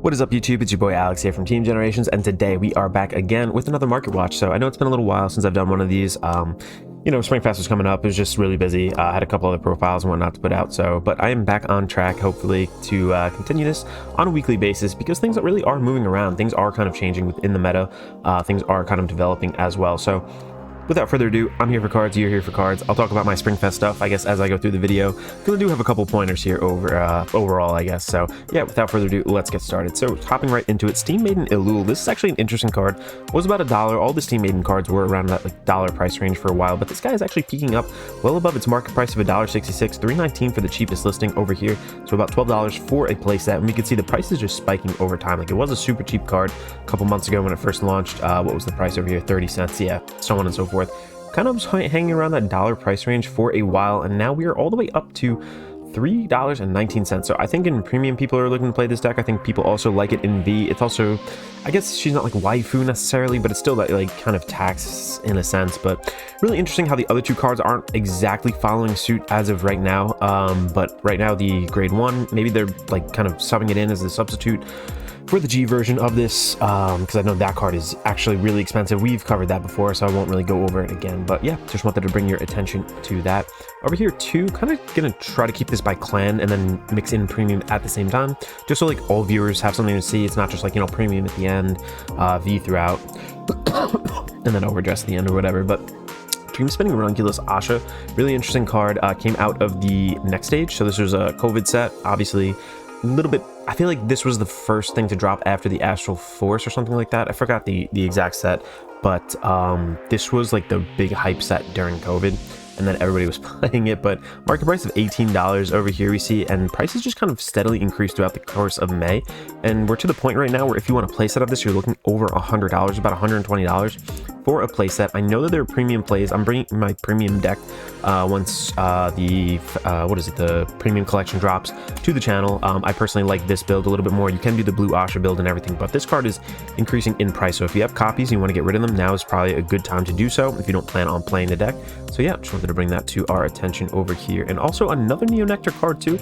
What is up, YouTube? It's your boy Alex here from Team Generations, and today we are back again with another market watch. So I know it's been a little while since I've done one of these. You know, Spring Fest was coming up. It was just really busy. I had a couple other profiles and whatnot to put out. But I am back on track, hopefully, to continue this on a weekly basis because things really are moving around. Things are kind of changing within the meta. Things are kind of developing as well. So without further ado, I'm here for cards, you're here for cards. I'll talk about my Spring Fest stuff, I guess, as I go through the video, because I do have a couple pointers here overall, I guess. So yeah, without further ado, let's get started. So hopping right into it, Steam Maiden Elul. This is actually an interesting card. Was about $1. All the Steam Maiden cards were around that $1 price range for a while, but this guy is actually peaking up well above its market price of $1.66, $3.19 for the cheapest listing over here. So about $12 for a playset, and we can see the price is just spiking over time. Like, it was a super cheap card a couple months ago when it first launched. What was the price over here? 30 cents, yeah, so on and so forth. Kind of hanging around that $1 price range for a while, and now we are all the way up to $3.19. So I think in premium people are looking to play this deck. I think people also like it in V. It's also, I guess she's not like waifu necessarily, but it's still that like kind of tax in a sense. But really interesting how the other two cards aren't exactly following suit as of right now. But right now the grade 1, maybe they're like kind of subbing it in as a substitute for the G version of this, because I know that card is actually really expensive. We've covered that before, so I won't really go over it again. But yeah, just wanted to bring your attention to that. Over here too, kind of gonna try to keep this by clan and then mix in premium at the same time, just so like all viewers have something to see. It's not just like, you know, premium at the end, V throughout, and then overdress at the end or whatever. But Dream Spinning Ranunculus Asha, really interesting card. Came out of the next stage, so this was a COVID set, obviously. A little bit, I feel like this was the first thing to drop after the Astral Force or something like that. I forgot the exact set, but this was like the big hype set during COVID, and then everybody was playing it. But market price of $18 over here we see, and prices just kind of steadily increased throughout the course of May, and we're to the point right now where if you want a playset of this, you're looking over $100, about $120 for a playset. I know that there are premium plays. I'm bringing my premium deck once the premium collection drops to the channel. I personally like this build a little bit more. You can do the blue Asha build and everything, but this card is increasing in price. So if you have copies and you want to get rid of them, now is probably a good time to do so if you don't plan on playing the deck. So yeah, just wanted to bring that to our attention over here. And also another Neo Nectar card too.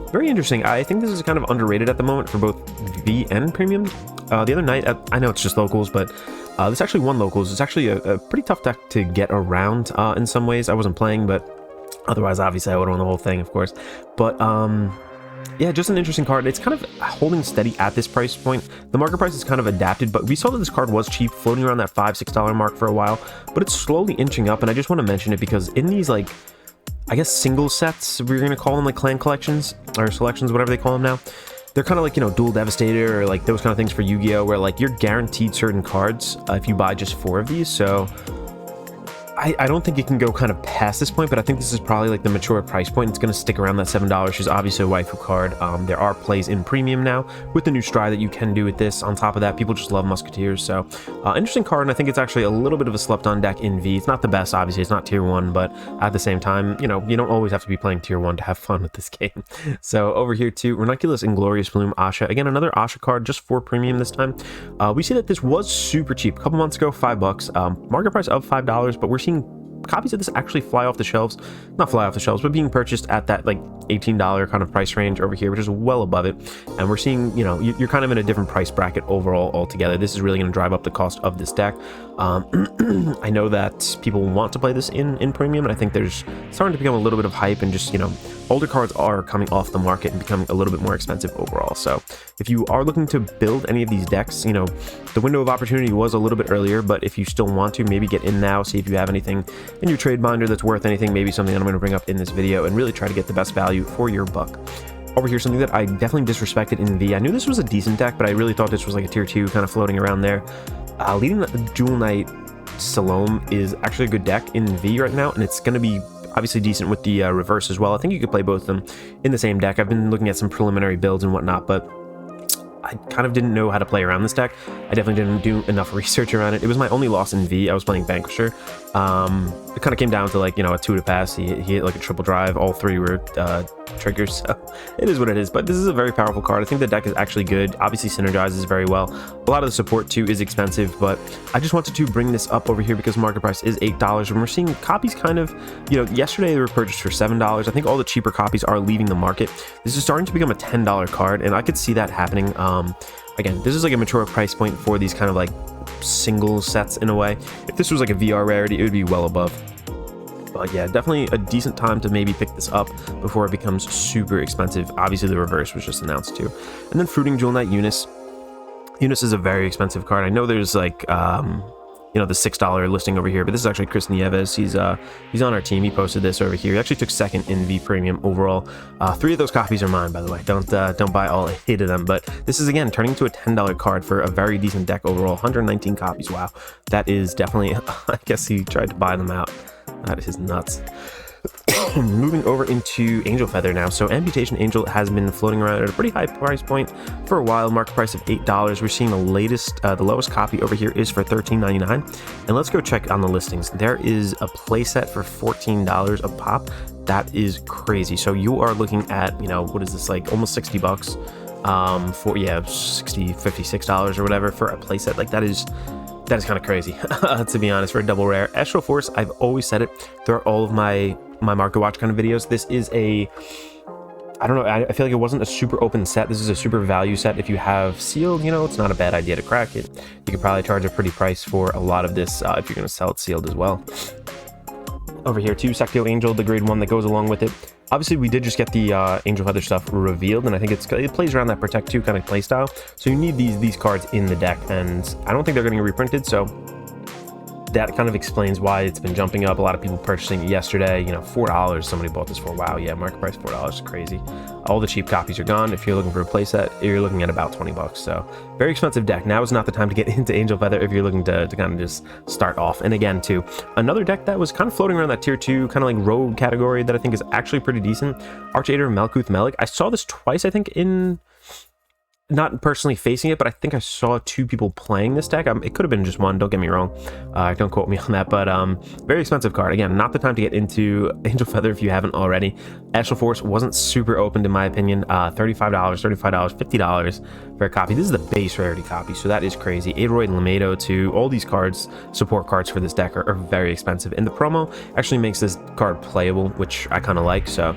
Very interesting. I think this is kind of underrated at the moment for both V and premium. The other night, I know it's just locals, but this actually won locals. It's actually a pretty tough deck to get around in some ways. I wasn't playing, but otherwise, obviously, I would have won the whole thing, of course. But yeah, just an interesting card. It's kind of holding steady at this price point. The market price is kind of adapted, but we saw that this card was cheap, floating around that $5, $6 mark for a while, but it's slowly inching up, and I just want to mention it because in these, like, I guess single sets, we're going to call them like clan collections or selections, whatever they call them now. They're kind of like, you know, Dual Devastator or like those kind of things for Yu-Gi-Oh! Where like you're guaranteed certain cards if you buy just 4 of these. So I don't think it can go kind of past this point, but I think this is probably like the mature price point. It's going to stick around that $7. She's obviously a waifu card. There are plays in premium now with the new Stride that you can do with this. On top of that, people just love Musketeers. So interesting card, and I think it's actually a little bit of a slept on deck in V. It's not the best, obviously. It's not tier 1, but at the same time, you know, you don't always have to be playing tier 1 to have fun with this game. So over here too, Ranunculus Inglorious Bloom Asha. Again, another Asha card just for premium this time. We see that this was super cheap. A couple months ago, $5. Market price of $5, but we're seeing copies of this actually fly off the shelves, not fly off the shelves, but being purchased at that like $18 kind of price range over here, which is well above it. And we're seeing, you know, you're kind of in a different price bracket overall altogether. This is really going to drive up the cost of this deck. I know that people want to play this in premium, and I think there's starting to become a little bit of hype, and just, you know, older cards are coming off the market and becoming a little bit more expensive overall. So if you are looking to build any of these decks, you know, the window of opportunity was a little bit earlier, but if you still want to, maybe get in now, see if you have anything in your trade binder that's worth anything, maybe something that I'm going to bring up in this video, and really try to get the best value for your buck. Over here, something that I definitely disrespected in V. I knew this was a decent deck, but I really thought this was like a tier 2 kind of floating around there. Leading the Jewel Knight Salome is actually a good deck in V right now, and it's going to be obviously decent with the reverse as well. I think you could play both of them in the same deck. I've been looking at some preliminary builds and whatnot, but I kind of didn't know how to play around this deck. I definitely didn't do enough research around it. It was my only loss in V. I was playing Vanquisher. It kind of came down to like, you know, a 2 to pass. He hit like a triple drive. All 3 were triggers, so it is what it is. But this is a very powerful card. I think the deck is actually good. Obviously synergizes very well. A lot of the support too is expensive, but I just wanted to bring this up over here because market price is $8, and we're seeing copies kind of, you know, yesterday they were purchased for $7. I think all the cheaper copies are leaving the market. This is starting to become a $10 card, and I could see that happening. Again, this is like a mature price point for these kind of like single sets in a way. If this was like a VR rarity, it would be well above. But yeah, definitely a decent time to maybe pick this up before it becomes super expensive. Obviously, the reverse was just announced too. And then Fruiting Jewel Knight Eunice. Eunice is a very expensive card. I know there's like, you know, the $6 listing over here, but this is actually Chris Nieves. He's on our team. He posted this over here. He actually took second in V Premium overall. 3 of those copies are mine, by the way. Don't buy all 8 of them. But this is, again, turning into a $10 card for a very decent deck overall. 119 copies. Wow, that is definitely. I guess he tried to buy them out. That is nuts. Moving over into Angel Feather now. So Amputation Angel has been floating around at a pretty high price point for a while, market price of $8. We're seeing the lowest copy over here is for $13.99. And let's go check on the listings. There is a playset for $14 a pop. That is crazy. So you are looking at, you know, what is this, like almost 60 bucks for, yeah, $56 or whatever for a playset. Like that is kind of crazy, to be honest, for a double rare. Astral Force, I've always said it throughout all of my Market Watch kind of videos. This is a, I don't know, I feel like it wasn't a super open set. This is a super value set. If you have sealed, you know, it's not a bad idea to crack it. You could probably charge a pretty price for a lot of this if you're going to sell it sealed as well. Over here too, Sectio Angel, the grade 1 that goes along with it. Obviously, we did just get the Angel Feather stuff revealed, and I think it plays around that Protect 2 kind of play style. So you need these cards in the deck, and I don't think they're getting reprinted, so that kind of explains why it's been jumping up. A lot of people purchasing it yesterday, you know, $4 somebody bought this for. Wow, yeah, market price $4 is crazy. All the cheap copies are gone. If you're looking for a playset, you're looking at about 20 bucks. So very expensive deck. Now is not the time to get into Angel Feather if you're looking to kind of just start off. And again, too, another deck that was kind of floating around that tier 2 kind of like rogue category that I think is actually pretty decent. Archader Malkuth Melik. I saw this twice, I think, in, not personally facing it, but I think I saw 2 people playing this deck. It could have been just one, don't get me wrong. Don't quote me on that, but very expensive card. Again, not the time to get into Angel Feather if you haven't already. Astral Force wasn't super opened in my opinion. $35, $50 for a copy. This is the base rarity copy, so that is crazy. Adroid Lamedo too. All these cards, support cards for this deck are very expensive, and the promo actually makes this card playable, which I kind of like. So,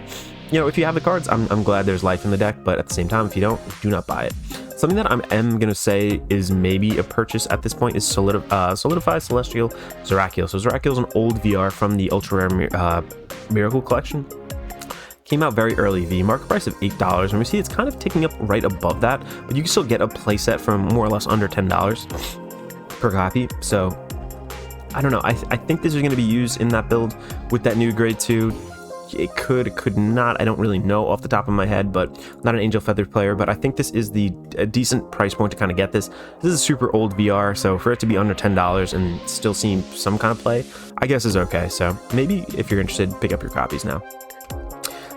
you know, if you have the cards, I'm glad there's life in the deck, but at the same time, if you don't, do not buy it. Something that I am going to say is maybe a purchase at this point is Solidify Celestial Zerakiel. So Zerakiel is an old VR from the Ultra Rare Miracle Collection. Came out very early V, market price of $8, and we see it's kind of ticking up right above that, but you can still get a playset from more or less under $10 per copy. So I don't know. I think this is going to be used in that build with that new grade 2. It could not. I don't really know off the top of my head, but not an Angel Feather player. But I think this is a decent price point to kind of get this. This is a super old VR, so for it to be under $10 and still seem some kind of play, I guess is okay. So maybe if you're interested, pick up your copies now.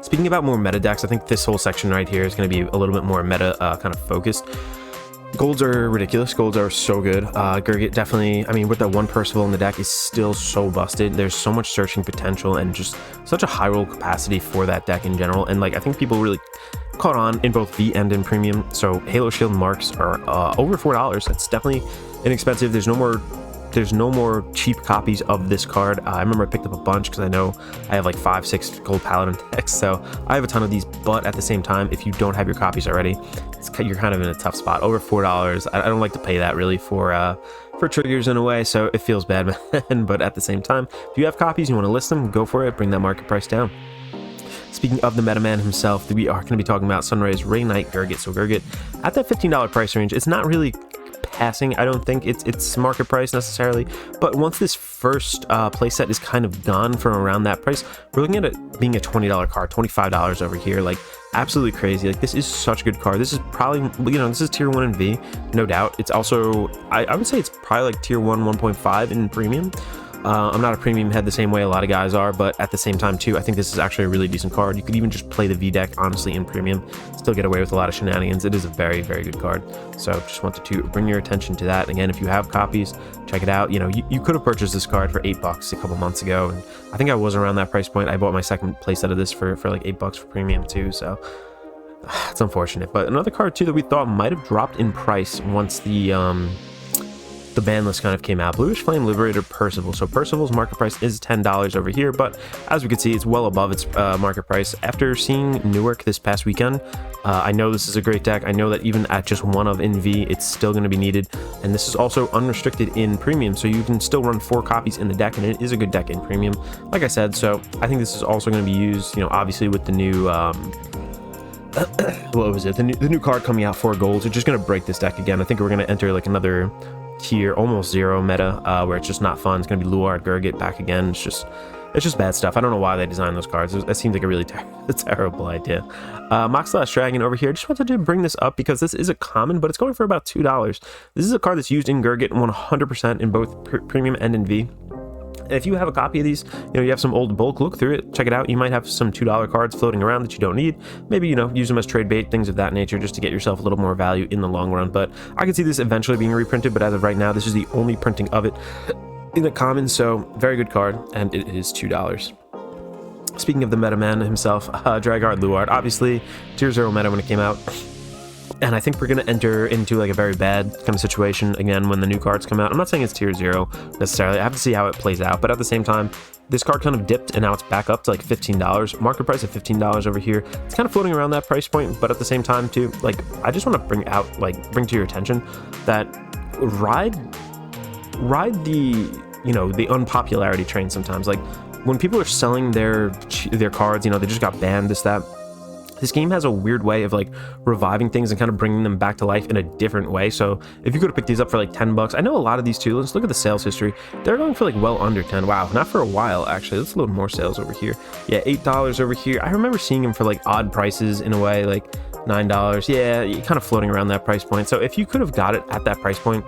Speaking about more meta decks, I think this whole section right here is going to be a little bit more meta kind of focused. Golds are ridiculous. Golds are so good. Gurgit definitely, I mean, with that one Percival in the deck is still so busted. There's so much searching potential and just such a high roll capacity for that deck in general. And like, I think people really caught on in both V and in Premium. So Halo Shield marks are over $4. That's definitely inexpensive. There's no more cheap copies of this card. I remember I picked up a bunch because I know I have like 5-6 gold paladin decks, so I have a ton of these. But at the same time, if you don't have your copies already, you're kind of in a tough spot. Over $4, I don't like to pay that really for triggers in a way, so it feels bad. But at the same time, if you have copies, you want to list them, go for it. Bring that market price down. Speaking of the meta man himself, we are going to be talking about Sunrays Ray Knight Gurgit. So Gurgit at that $15 price range, it's not really passing. I don't think it's market price necessarily, but once this first playset is kind of gone from around that price, we're looking at it being a $20 card, $25 over here. Like, absolutely crazy. Like, this is such a good card. This is probably, you know, this is tier 1 in V, no doubt. It's also, I would say it's probably like tier 1 1.5 in Premium. I'm not a Premium head the same way a lot of guys are, but at the same time too, I think this is actually a really decent card. You could even just play the V deck honestly in Premium, still get away with a lot of shenanigans. It is a very, very good card. So just wanted to bring your attention to that. Again, if you have copies, check it out. You know, you could have purchased this card for $8 a couple months ago, and I think I was around that price point. I bought my second playset of this for like $8 for Premium too, so it's unfortunate. But another card too that we thought might have dropped in price once the the ban list kind of came out. Bluish Flame Liberator Percival. So Percival's market price is $10 over here, but as we can see, it's well above its market price. After seeing Newark this past weekend, I know this is a great deck. I know that even at just one of in V, it's still going to be needed. And this is also unrestricted in Premium, so you can still run 4 copies in the deck, and it is a good deck in Premium, like I said. So I think this is also going to be used, you know, obviously with the new... what was it? The new card coming out, 4 golds. It's just going to break this deck again. I think we're going to enter like another tier, almost 0 meta, where it's just not fun. It's going to be Luard, Gurgit back again. It's just bad stuff. I don't know why they designed those cards. That seems like a really terrible idea. Moxlash Dragon over here. I just wanted to bring this up because this is a common, but it's going for about $2. This is a card that's used in Gurgit 100% in both Premium and in V. If you have a copy of these, you know, you have some old bulk, look through it, check it out. You might have some $2 cards floating around that you don't need. Maybe, you know, use them as trade bait, things of that nature, just to get yourself a little more value in the long run. But I can see this eventually being reprinted, but as of right now, this is the only printing of it in a common. So very good card, and it is $2. Speaking of the meta man himself, Dragard Luard, obviously tier 0 meta when it came out. And I think we're going to enter into like a very bad kind of situation again when the new cards come out. I'm not saying it's tier 0 necessarily. I have to see how it plays out. But at the same time, this card kind of dipped and now it's back up to like $15. Market price of $15 over here. It's kind of floating around that price point. But at the same time too, like I just want to bring to your attention that ride the, you know, the unpopularity train sometimes. Like when people are selling their cards, you know, they just got banned, this, that. This game has a weird way of like reviving things and kind of bringing them back to life in a different way. So if you could have picked these up for like $10, I know a lot of these too. Let's look at the sales history. They're going for like well under 10. Wow, not for a while actually. Let's load more sales over here. Yeah, $8 over here. I remember seeing them for like odd prices in a way, like $9. Yeah, you're kind of floating around that price point. So if you could have got it at that price point,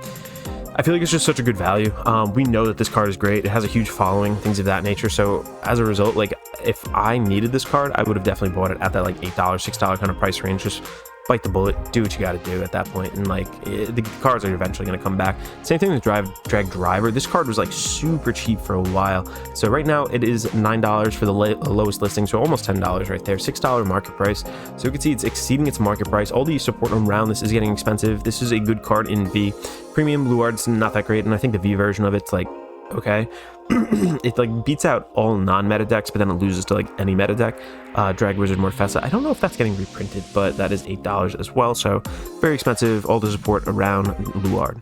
I feel like it's just such a good value. We know that this card is great. It has a huge following, things of that nature. So as a result, like if I needed this card, I would have definitely bought it at that like $8, $6 kind of price range. Just bite the bullet, do what you got to do at that point, and like the cards are eventually going to come back. Same thing with Drag Driver. This card was like super cheap for a while, so right now it is $9 for the lowest listing, so almost $10 right there. $6 market price, so you can see it's exceeding its market price. All the support around this is getting expensive. This is a good card in V. Premium Luard's not that great, and I think the V version of it's like okay. It like beats out all non-meta decks, but then it loses to like any meta deck. Drag Wizard Morfessa, I don't know if that's getting reprinted, but that is $8 as well, so very expensive. All the support around Luard.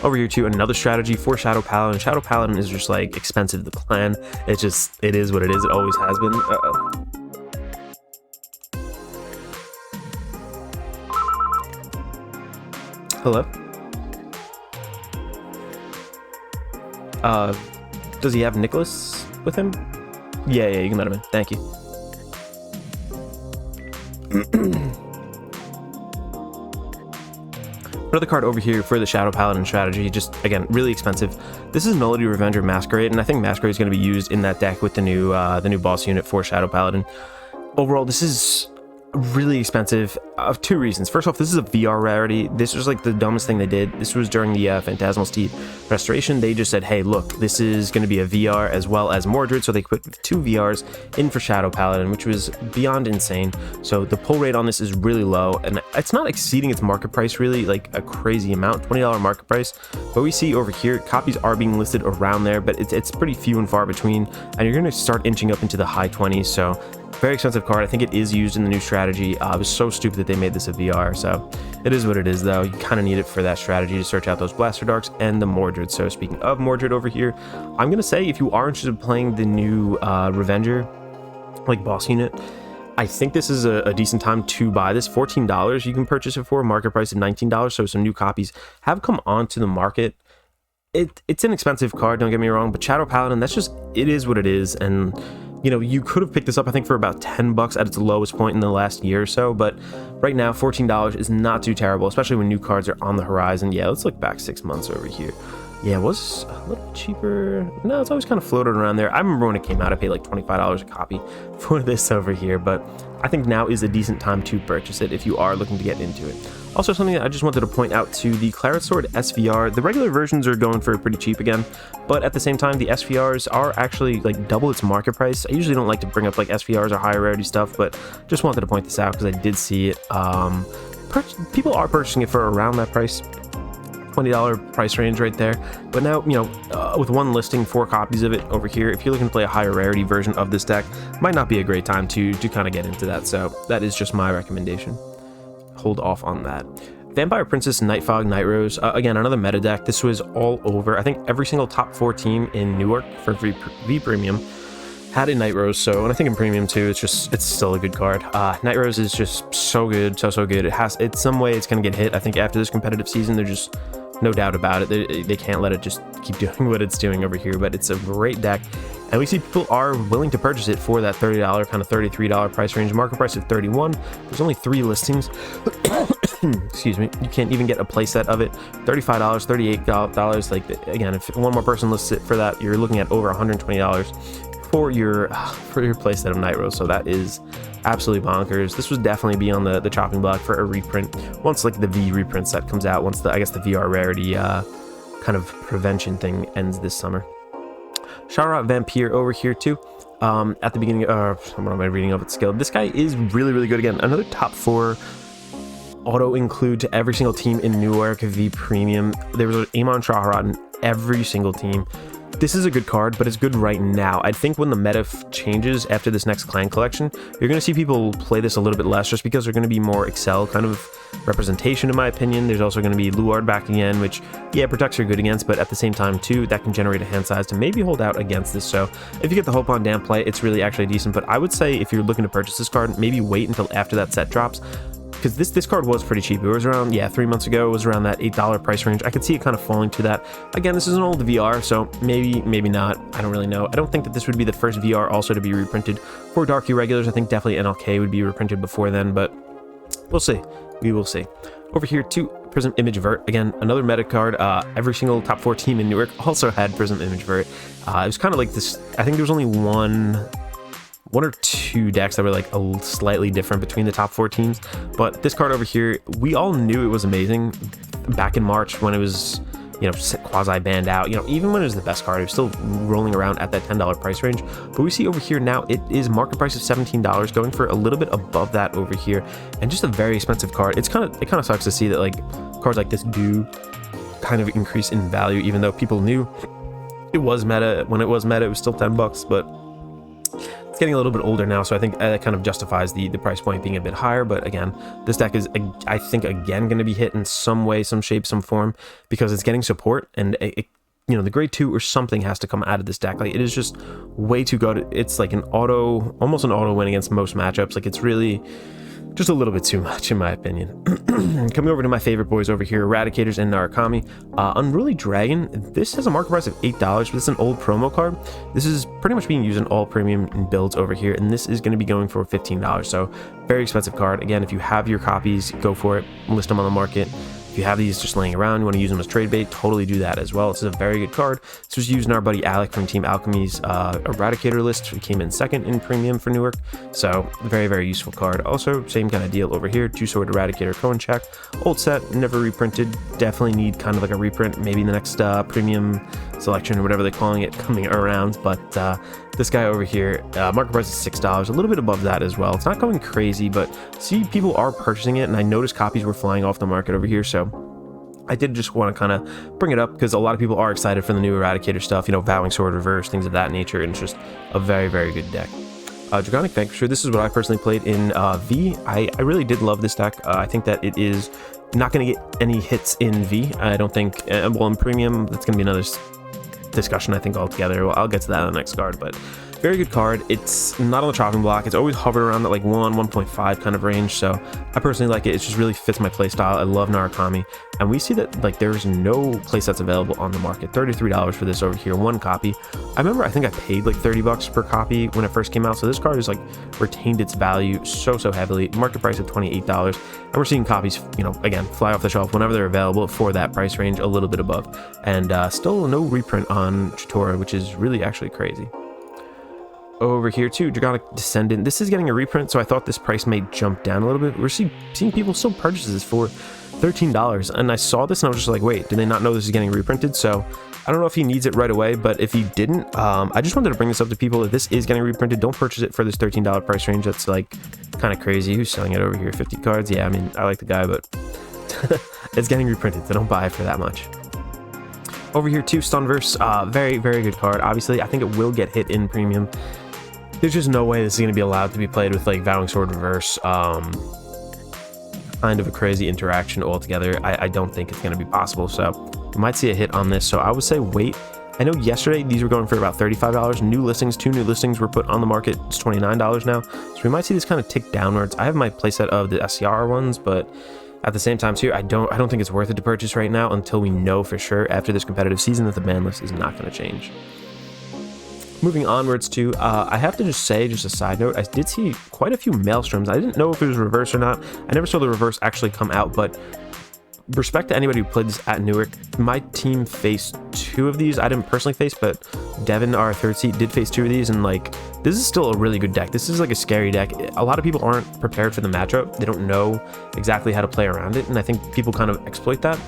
Over here too, another strategy for Shadow Paladin. Shadow Paladin is just like expensive to plan. It is what it is. It always has been. Hello? Does he have Nicholas with him? Yeah, you can let him in. Thank you. Another card over here for the Shadow Paladin strategy, just again really expensive. This is Melody Revenger Masquerade, and I think Masquerade is going to be used in that deck with the new boss unit for Shadow Paladin. Overall, this is really expensive of 2 reasons. First off, this is a VR rarity. This was like the dumbest thing they did. This was during the Phantasmal Steed restoration. They just said, hey, look, this is going to be a VR as well as Mordred, so they put 2 VRs in for Shadow Paladin, which was beyond insane. So the pull rate on this is really low, and it's not exceeding its market price really like a crazy amount, $20 market price. But we see over here copies are being listed around there, but it's pretty few and far between, and you're going to start inching up into the high 20s. So very expensive card. I think it is used in the new strategy. It was so stupid that they made this a VR, so it is what it is though. You kind of need it for that strategy to search out those Blaster Darks and the Mordred. So speaking of Mordred over here, I'm gonna say if you are interested in playing the new Revenger like boss unit, I think this is a decent time to buy this. $14 you can purchase it for, market price of $19, so some new copies have come onto the market. It's an expensive card, don't get me wrong, but Shadow Paladin, that's just, it is what it is. And you know, you could have picked this up, I think, for about $10 at its lowest point in the last year or so, but right now, $14 is not too terrible, especially when new cards are on the horizon. Yeah, let's look back 6 months over here. Yeah, it was a little cheaper. No, it's always kind of floated around there. I remember when it came out, I paid like $25 a copy for this over here, but I think now is a decent time to purchase it if you are looking to get into it. Also, something that I just wanted to point out to the Claret Sword SVR, the regular versions are going for pretty cheap again, but at the same time, the SVRs are actually like double its market price. I usually don't like to bring up like SVRs or higher rarity stuff, but just wanted to point this out because I did see it. People are purchasing it for around that price. $20 price range right there. But now, you know, with one listing, 4 copies of it over here, if you're looking to play a higher rarity version of this deck, might not be a great time to kind of get into that. So that is just my recommendation. Hold off on that. Vampire Princess, Nightfog, Night Rose, again, another meta deck. This was all over. I think every single top 4 team in Newark for V Premium had a Night Rose, so, and I think in Premium too, it's still a good card. Night Rose is just so good, so good. It's some way it's gonna get hit. I think after this competitive season, there's just no doubt about it. They can't let it just keep doing what it's doing over here, but it's a great deck. And we see people are willing to purchase it for that $30, kind of $33 price range. Market price of $31. There's only 3 listings. Excuse me. You can't even get a playset of it. $35, $38. Like, again, if one more person lists it for that, you're looking at over $120 for your playset of Night Rose. So that is absolutely bonkers. This would definitely be on the chopping block for a reprint once like the V reprint set comes out. Once I guess the VR rarity kind of prevention thing ends this summer. Shara Vampire over here too. At the beginning, what am I reading of its skill? This guy is really good. Again, another top 4 auto include to every single team in Newark V Premium. There was an Amon Shaharat in every single team. This is a good card, but it's good right now. I think when the meta changes after this next clan collection, you're going to see people play this a little bit less just because they're going to be more Excel kind of representation, in my opinion. There's also going to be Luard back again, which, yeah, protects are good against, but at the same time, too, that can generate a hand size to maybe hold out against this. So if you get the Hope on Damn play, it's really actually decent, but I would say if you're looking to purchase this card, maybe wait until after that set drops, because this card was pretty cheap. It was around, yeah, 3 months ago, it was around that $8 price range. I could see it kind of falling to that. Again, this is an old VR, so maybe not. I don't really know. I don't think that this would be the first VR also to be reprinted for Dark Irregulars. I think definitely NLK would be reprinted before then, but we'll see. We will see. Over here, too, Prism Image Vert. Again, another meta card. Every single top 4 team in Newark also had Prism Image Vert. It was kind of like this. I think there was only one or 2 decks that were like a slightly different between the top 4 teams, but this card over here, we all knew it was amazing back in March when it was, you know, quasi banned out. You know, even when it was the best card, it was still rolling around at that $10 price range. But we see over here now it is market price of $17, going for a little bit above that over here, and just a very expensive card. It kind of sucks to see that like cards like this do kind of increase in value, even though people knew it was meta. When it was meta, it was still $10, but getting a little bit older now, so I think that kind of justifies the price point being a bit higher. But again, this deck is, I think, again going to be hit in some way, some shape, some form, because it's getting support, and you know, the grade 2 or something has to come out of this deck. Like, it is just way too good. It's like almost an auto win against most matchups. Like, it's really just a little bit too much, in my opinion. Coming over to my favorite boys over here, Eradicators and Narukami. Unruly Dragon, this has a market price of $8, but this is an old promo card. This is pretty much being used in all premium builds over here, and this is going to be going for $15, so very expensive card. Again, if you have your copies, go for it, list them on the market. If you have these just laying around, you want to use them as trade bait, totally do that as well. This is a very good card. This was used in our buddy Alec from Team Alchemy's Eradicator list. We came in 2nd in premium for Newark, so very useful card. Also, same kind of deal over here, 2-sword Eradicator Cohen check. Old set, never reprinted. Definitely need kind of like a reprint, maybe in the next premium selection or whatever they're calling it coming around. But this guy over here, market price is $6, a little bit above that as well. It's not going crazy, but see, people are purchasing it, and I noticed copies were flying off the market over here, so I did just want to kind of bring it up because a lot of people are excited for the new Eradicator stuff, you know, Vowing Sword Reverse, things of that nature, and it's just a very good deck. Dragonic Vanquisher, this is what I personally played in V. I really did love this deck. I think that it is not going to get any hits in V. I don't think, well, in Premium, that's going to be another discussion, I think, altogether. Well, I'll get to that on the next card, but very good card. It's not on the chopping block. It's always hovered around that like 1.5 kind of range, so I personally like it. It just really fits my playstyle. I love Narukami, and we see that like there's no playsets available on the market. $33 for this over here, 1 copy. I remember I think I paid like $30 per copy when it first came out, so this card has like retained its value so heavily. Market price of $28, and we're seeing copies, you know, again, fly off the shelf whenever they're available for that price range, a little bit above. And still no reprint on Chitora, which is really actually crazy. Over here too, Dragonic Descendant. This is getting a reprint, so I thought this price may jump down a little bit. We're seeing people still purchase this for $13, and I saw this and I was just like, wait, did they not know this is getting reprinted? So I don't know if he needs it right away, but if he didn't, I just wanted to bring this up to people. If this is getting reprinted, don't purchase it for this $13 price range. That's like kind of crazy. Who's selling it over here? 50 cards? Yeah, I mean, I like the guy, but It's getting reprinted, so don't buy it for that much. Over here too, Stunverse, very, very good card. Obviously, I think it will get hit in premium. There's just no way this is going to be allowed to be played with like Vowing Sword Reverse. Kind of a crazy interaction altogether. I don't think it's going to be possible, so you might see a hit on this. So I would say wait. I know yesterday these were going for about $35. New listings, 2 new listings were put on the market. It's $29 now, so we might see this kind of tick downwards. I have my playset of the SCR ones, but at the same time too, I don't think it's worth it to purchase right now until we know for sure after this competitive season that the ban list is not going to change. Moving onwards to, I have to just say, just a side note, I did see quite a few Maelstroms. I didn't know if it was reverse or not. I never saw the reverse actually come out, but respect to anybody who played this at Newark. My team faced 2 of these. I didn't personally face, but Devin, our 3rd seat, did face 2 of these, and like, this is still a really good deck. This is like a scary deck. A lot of people aren't prepared for the matchup. They don't know exactly how to play around it, and I think people kind of exploit that.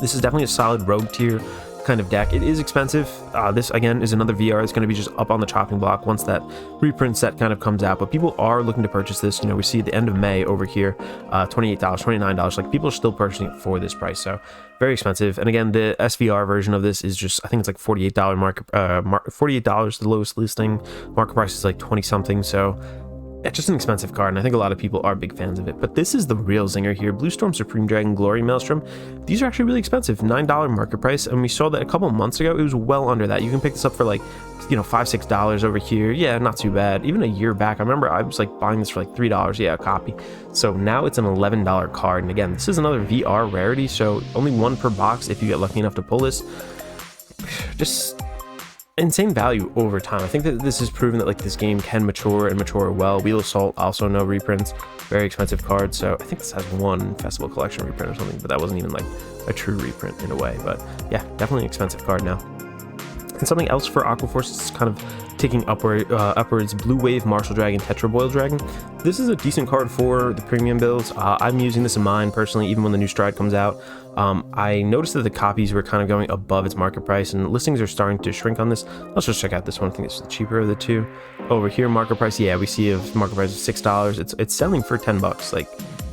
This is definitely a solid rogue tier kind of deck. It is expensive. This again is another VR that's going to be just up on the chopping block once that reprint set kind of comes out, but people are looking to purchase this. You know, we see at the end of May over here, $28, $29. Like, people are still purchasing it for this price, so very expensive. And again, the SVR version of this is just, I think it's like $48 market, $48, the lowest listing. Market price is like 20 something, so it's just an expensive card, and I think a lot of people are big fans of it. But this is the real zinger here. Blue Storm, Supreme Dragon, Glory Maelstrom. These are actually really expensive, $9 market price, and we saw that a couple months ago. It was well under that. You can pick this up for like, you know, $5, $6 over here. Yeah, not too bad. Even a year back, I remember I was like buying this for like $3. Yeah, a copy. So now it's an $11 card, and again, this is another VR rarity, so only 1 per box if you get lucky enough to pull this. Just insane value over time. I think that this has proven that like this game can mature and mature well. Wheel Assault, also no reprints, very expensive card. So I think this has 1 Festival Collection reprint or something, but that wasn't even like a true reprint in a way. But yeah, definitely an expensive card now. And something else for Aquaforce is kind of ticking upwards. Blue Wave Martial Dragon, Tetra Boil Dragon. This is a decent card for the premium builds. I'm using this in mine personally, even when the new Stride comes out. I noticed that the copies were kind of going above its market price, and listings are starting to shrink on this. Let's just check out this one. I think it's the cheaper of the 2. Over here, market price, yeah, we see a market price of $6. It's selling for $10, like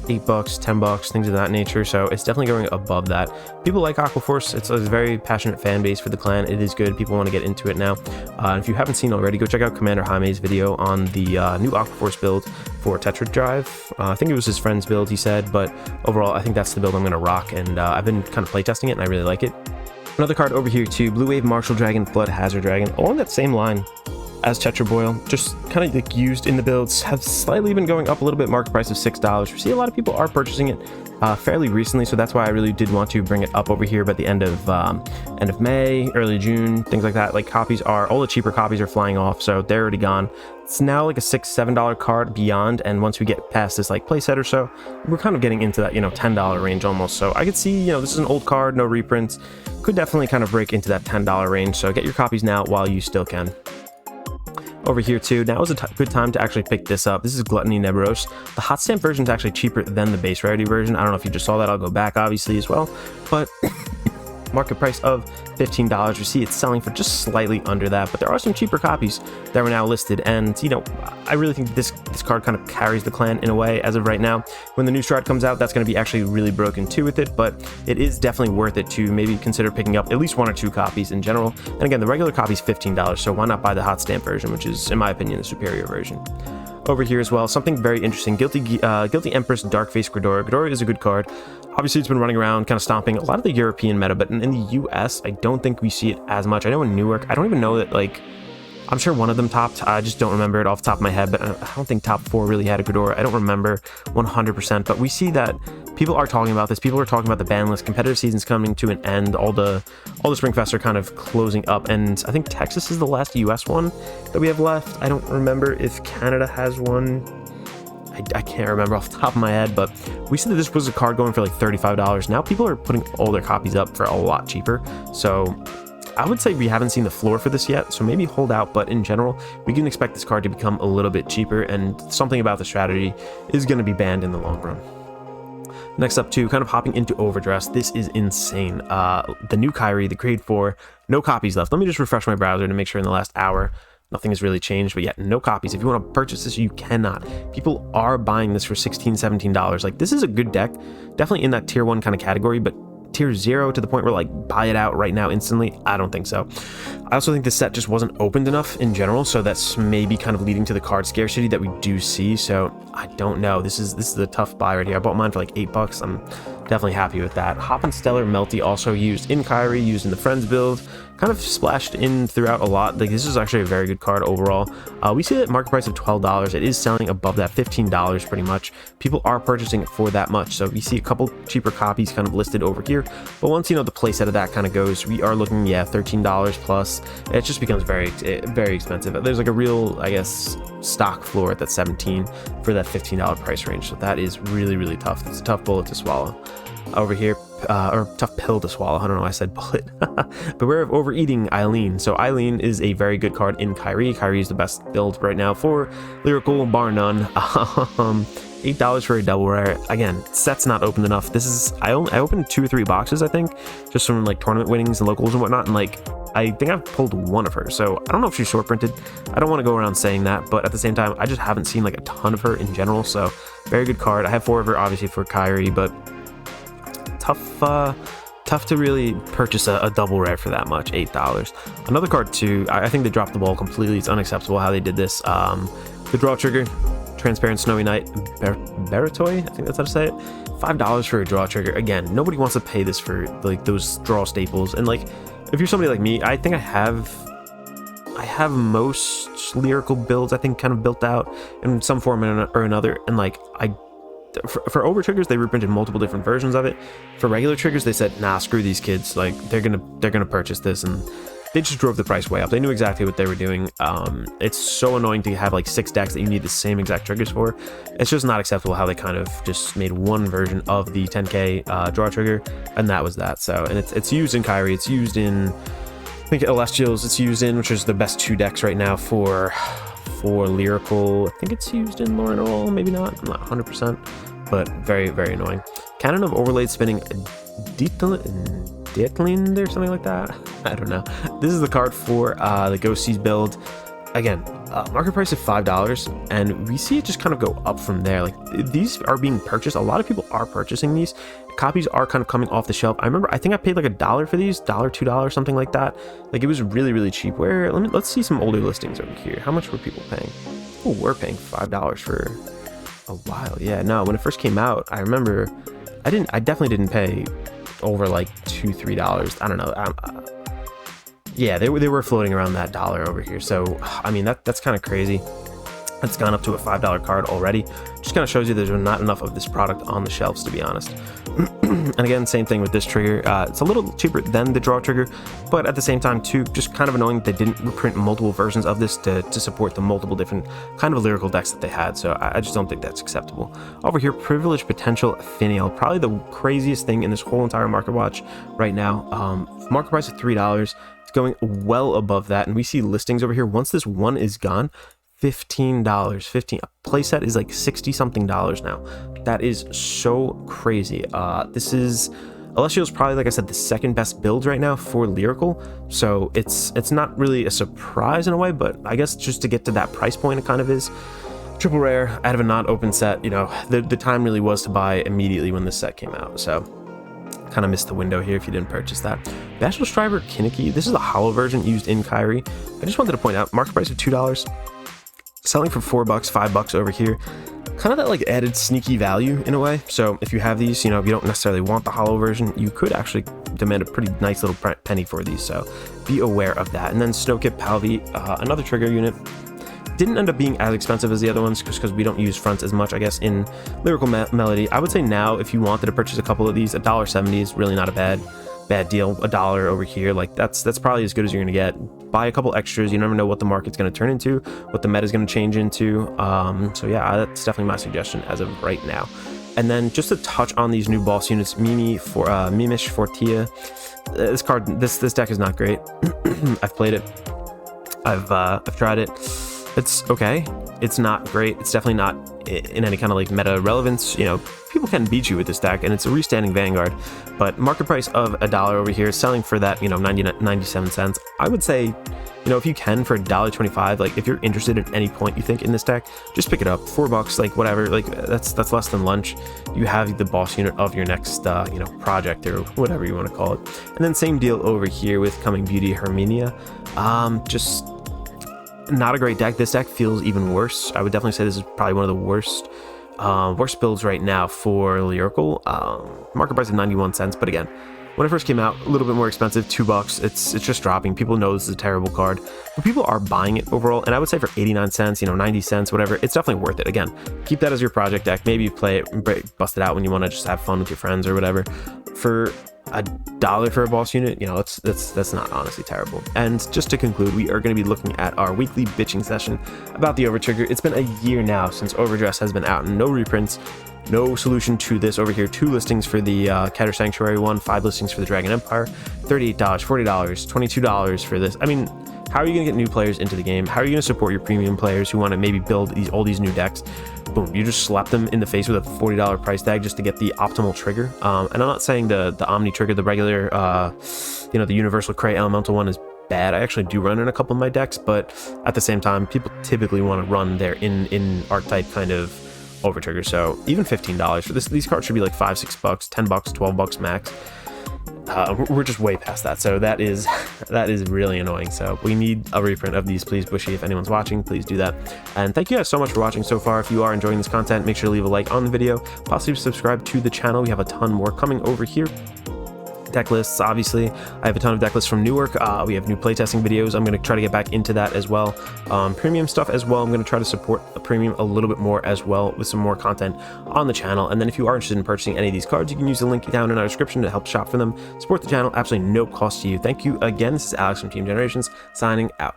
$8, $10, things of that nature. So it's definitely going above that. People like Aquaforce. It's a very passionate fan base for the clan. It is good. People want to get into it now. And if you haven't seen already, go check out Commander Jaime's video on the new Aquaforce build for Tetra Drive. I think it was his friend's build, he said, but overall, I think that's the build I'm going to rock, and I've been kind of playtesting it, and I really like it. Another card over here too, Blue Wave Martial Dragon, Flood Hazard Dragon, along that same line as Tetra Boil, just kind of like used in the builds, have slightly been going up a little bit, market price of $6. We see a lot of people are purchasing it fairly recently, so that's why I really did want to bring it up over here. But the end of May, early June, things like that, like copies are, all the cheaper copies are flying off, so they're already gone. It's now like a $6, $7 card beyond, and once we get past this like playset or so, we're kind of getting into that, you know, $10 range almost. So I could see, you know, this is an old card, no reprints, could definitely kind of break into that $10 range. So get your copies now while you still can. Over here too, now is a good time to actually pick this up. This is Gluttony Nebros. The hot stamp version is actually cheaper than the base rarity version. I don't know if you just saw that. I'll go back obviously as well, but market price of $15. You see it's selling for just slightly under that, but there are some cheaper copies that were now listed, and you know, I really think this card kind of carries the clan in a way as of right now. When the new Stride comes out, that's going to be actually really broken too with it, but it is definitely worth it to maybe consider picking up at least 1 or 2 copies in general. And again, the regular copy is $15, so why not buy the hot stamp version, which is in my opinion the superior version. Over here as well, something very interesting, Guilty Empress Darkface Ghidorah. Ghidorah is a good card. Obviously, it's been running around, kind of stomping a lot of the European meta, but in the US, I don't think we see it as much. I know in Newark, I don't even know that, like, I'm sure one of them topped. I just don't remember it off the top of my head, but I don't think top 4 really had a Ghidorah. I don't remember 100%, but we see that people are talking about this. People are talking about the ban list. Competitive season's coming to an end. All the Spring Fests are kind of closing up, and I think Texas is the last US one that we have left. I don't remember if Canada has one. I can't remember off the top of my head, but we said that this was a card going for like $35. Now people are putting all their copies up for a lot cheaper. So I would say we haven't seen the floor for this yet, so maybe hold out, but in general, we can expect this card to become a little bit cheaper, and something about the strategy is going to be banned in the long run. Next up too, kind of hopping into Overdress. This is insane. The new Kyrie, the grade 4, no copies left. Let me just refresh my browser to make sure in the last hour nothing has really changed, but yet no copies. If you want to purchase this, you cannot. People are buying this for $16-17. Like, this is a good deck, definitely in that tier 1 kind of category, but tier 0 to the point where like buy it out right now instantly, I don't think so. I also think the set just wasn't opened enough in general, so that's maybe kind of leading to the card scarcity that we do see. So I don't know, this is a tough buy right here. I bought mine for like $8. I'm definitely happy with that. Hop and Stellar Melty, also used in Kyrie, used in the Friends build, kind of splashed in throughout a lot. Like, this is actually a very good card overall. We see that market price of $12. It is selling above that $15 pretty much. People are purchasing it for that much, so we see a couple cheaper copies kind of listed over here, but once the playset of that kind of goes, we are looking, yeah, $13 plus. It just becomes very expensive. There's like a real, I guess, stock floor at that 17 for that $15 price range, so that is really tough. It's a tough bullet to swallow over here, or tough pill to swallow. I don't know why I said bullet. Beware of overeating Eileen. So Eileen is a very good card in Kyrie. Kyrie is the best build right now for Lyrical, bar none. $8 for a double rare. Again, set's not opened enough. This is, I opened 2 or 3 boxes, I think, just from like tournament winnings and locals and whatnot, and like I think I've pulled one of her, so I don't know if she's short printed. I don't want to go around saying that, but at the same time, I just haven't seen like a ton of her in general. So very good card. I have 4 of her obviously for Kyrie, but tough to really purchase a double rare for that much. $8. Another card too, I think they dropped the ball completely. It's unacceptable how they did this. The draw trigger, Transparent Snowy Night, Baratoy, I think that's how to say it. $5 for a draw trigger. Again, nobody wants to pay this for like those draw staples. And like, if you're somebody like me, I think I have most lyrical builds, I think, kind of built out in some form or another. And like, for over triggers, they reprinted multiple different versions of it. For regular triggers, they said, nah, screw these kids. Like, they're gonna purchase this, and they just drove the price way up. They knew exactly what they were doing. It's so annoying to have like 6 decks that you need the same exact triggers for. It's just not acceptable how they kind of just made one version of the 10k draw trigger, and that was that. So, and it's used in Kyrie, it's used in, I think, Celestials, it's used in, which is the best 2 decks right now for Lyrical. I think it's used in Lauren Roll, maybe not, I'm not 100%, but very annoying. Cannon of Overlaid Spinning Dietlind or something like that. I don't know. This is the card for the Ghosties build. Again, market price of $5, and we see it just kind of go up from there. Like, these are being purchased. A lot of people are purchasing these. Copies are kind of coming off the shelf. I remember, I think I paid like $1 for these, $2, something like that. Like, it was really cheap. Where, let's see some older listings over here. How much were people paying? Oh, we're paying $5 for a while. Yeah, no, when it first came out, I remember I definitely didn't pay over like $2-3. I don't know. Yeah, they were floating around that $1 over here. So I mean, that's kind of crazy. It's gone up to a $5 card already. Just kind of shows you there's not enough of this product on the shelves, to be honest. And again, same thing with this trigger. It's a little cheaper than the draw trigger, but at the same time too, just kind of annoying that they didn't reprint multiple versions of this to support the multiple different kind of lyrical decks that they had. So I just don't think that's acceptable. Over here, Privileged Potential Finial, probably the craziest thing in this whole entire market watch right now. Market price of $3. It's going well above that, and we see listings over here. Once this one is gone, $15. A playset is like 60 something dollars now. That is so crazy. This is Alessio's probably, like I said, the second best build right now for Lyrical, so it's not really a surprise in a way, but I guess just to get to that price point, it kind of is. Triple rare out of a not open set. You know, the time really was to buy immediately when this set came out, so kind of missed the window here if you didn't purchase that. Bashful Striver Kinnicky, this is the hollow version used in Kyrie. I just wanted to point out, market price of $2, selling for $4, $5 over here. Kind of that like added sneaky value in a way. So if you have these, you know, if you don't necessarily want the hollow version, you could actually demand a pretty nice little penny for these. So be aware of that. And then Snowkip Palvi, another trigger unit. Didn't end up being as expensive as the other ones just because we don't use fronts as much, I guess, in Lyrical Melody. I would say now, if you wanted to purchase a couple of these, $1.70 is really not a bad deal. $1 over here, like that's probably as good as you're gonna get. Buy a couple extras. You never know what the market's gonna turn into, what the meta is gonna change into. So yeah, that's definitely my suggestion as of right now. And then just to touch on these new boss units, Mimish Fortia. This card, this deck is not great. I've played it. I've tried it. It's okay. It's not great. It's definitely not in any kind of like meta relevance. You know, people can beat you with this deck, and it's a restanding Vanguard. But market price of $1 over here, selling for that, you know, 97 cents. I would say, you know, if you can for $1.25, like if you're interested at any point you think in this deck, just pick it up. $4, like whatever, like that's less than lunch. You have the boss unit of your next, you know, project or whatever you want to call it. And then same deal over here with Coming Beauty Herminia. Just not a great deck. This deck feels even worse. I would definitely say this is probably one of the worst builds right now for Lyrical. Market price of 91 cents, but again, when it first came out, a little bit more expensive, $2. It's just dropping. People know this is a terrible card, but people are buying it overall. And I would say for 89 cents, you know, 90 cents, whatever, it's definitely worth it. Again, keep that as your project deck. Maybe you play it, bust it out when you want to just have fun with your friends or whatever. For $1 for a boss unit, you know, that's not honestly terrible. And just to conclude, we are going to be looking at our weekly bitching session about the Overtrigger. It's been a year now since Overdress has been out, and no reprints, no solution to this over here. 2 listings for the Catter Sanctuary one, 5 listings for the Dragon Empire, $38, $40, $22 for this. I mean, how are you going to get new players into the game? How are you going to support your premium players who want to maybe build all these new decks? Boom, you just slap them in the face with a $40 price tag just to get the optimal trigger. And I'm not saying the Omni trigger, the regular, you know, the Universal Cray Elemental one is bad. I actually do run in a couple of my decks, but at the same time, people typically want to run their in archetype kind of Overtrigger. So even $15 for this, these cards should be like $5, $6, $10, $12 max. We're just way past that, so that is really annoying. So we need a reprint of these, please. Bushy, if anyone's watching, please do that. And thank you guys so much for watching so far. If you are enjoying this content, make sure to leave a like on the video, possibly subscribe to the channel. We have a ton more coming over here. Deck lists, obviously I have a ton of deck lists from Newark. We have new playtesting videos. I'm going to try to get back into that as well. Premium stuff as well. I'm going to try to support the premium a little bit more as well with some more content on the channel. And then if you are interested in purchasing any of these cards, you can use the link down in our description to help shop for them. Support the channel, absolutely no cost to you. Thank you again. This is Alex from Team Generations signing out.